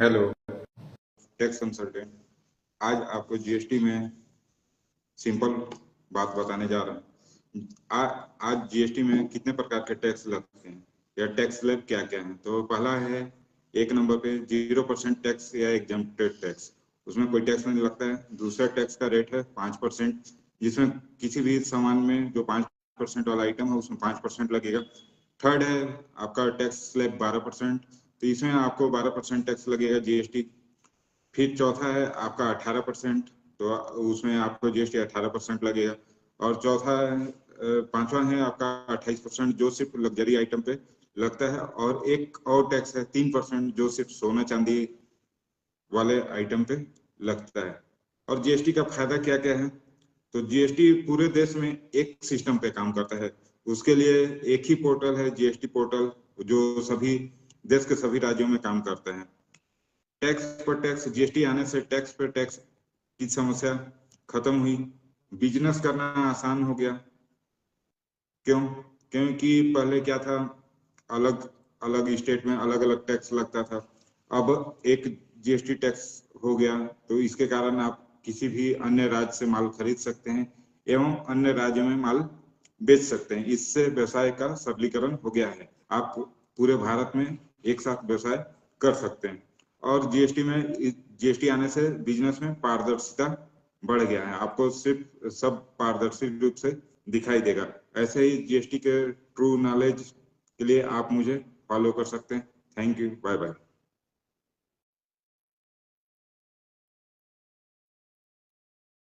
Hello, tax consultant. आज आपको GST में सिंपल बात बताने जा रहा हूँ। आज जीएसटी में कितने प्रकार के टैक्स लगते हैं या टैक्स स्लैब क्या क्या है। तो पहला है, एक नंबर पे 0% टैक्स या एग्जम्प्टेड टैक्स, उसमें कोई टैक्स नहीं लगता है। दूसरा टैक्स का रेट है 5%, जिसमें किसी भी सामान में जो 5% वाला आइटम है उसमें 5% लगेगा। थर्ड है आपका टैक्स स्लैब 12%, तो इसमें आपको 12% टैक्स लगेगा जीएसटी। फिर चौथा है आपका 18%, तो उसमें आपको जीएसटी 18% लगेगा। और चौथा पांचवा है आपका 28%, जो सिर्फ लग्जरी आइटम पे लगता है। और एक और टैक्स है 3%, जो सिर्फ सोना चांदी वाले आइटम पे लगता है। और जीएसटी का फायदा क्या क्या है, तो जीएसटी पूरे देश में एक सिस्टम पे काम करता है। उसके लिए एक ही पोर्टल है, जीएसटी पोर्टल, जो सभी देश के सभी राज्यों में काम करता है। टैक्स पर टैक्स, जीएसटी आने से टैक्स पर टैक्स की समस्या खत्म हुई। बिजनेस करना आसान हो गया। क्यों? क्योंकि पहले क्या था, अलग अलग स्टेट में अलग अलग टैक्स लगता था। अब एक जीएसटी टैक्स हो गया, तो इसके कारण आप किसी भी अन्य राज्य से माल खरीद सकते हैं एवं अन्य राज्यों में माल बेच सकते हैं। इससे व्यवसाय का सबलीकरण हो गया है। आप पूरे भारत में एक साथ व्यवसाय कर सकते हैं। और जीएसटी आने से बिजनेस में पारदर्शिता बढ़ गया है। आपको सिर्फ सब पारदर्शी रूप से दिखाई देगा। ऐसे ही जीएसटी के ट्रू नॉलेज के लिए आप मुझे फॉलो कर सकते हैं। Thank you, bye bye.